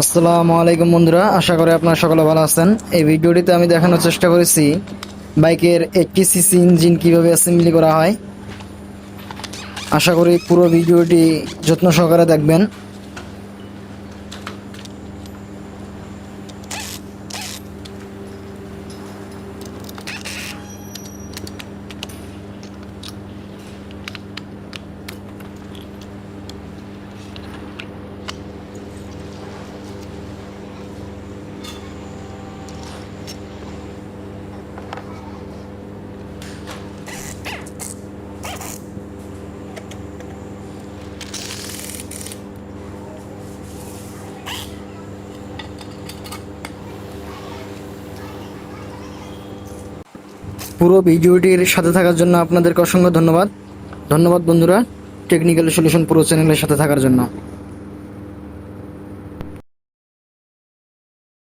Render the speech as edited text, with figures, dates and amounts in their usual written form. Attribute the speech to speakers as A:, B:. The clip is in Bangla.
A: আসসালামু আলাইকুম বন্ধুরা, আশা করি আপনারা সকলে ভালো আছেন। এই ভিডিওটিতে আমি দেখানোর চেষ্টা করেছি বাইকের 80 সিসি ইঞ্জিন কিভাবে অ্যাসেম্বলি করা হয়। আশা করি পুরো ভিডিওটি যত্ন সহকারে দেখবেন। পুরো ভিডিওটির সাথে থাকার জন্য আপনাদেরকে অসংখ্য ধন্যবাদ। ধন্যবাদ বন্ধুরা, টেকনিক্যাল সলিউশন পুরো চ্যানেলের সাথে থাকার জন্য।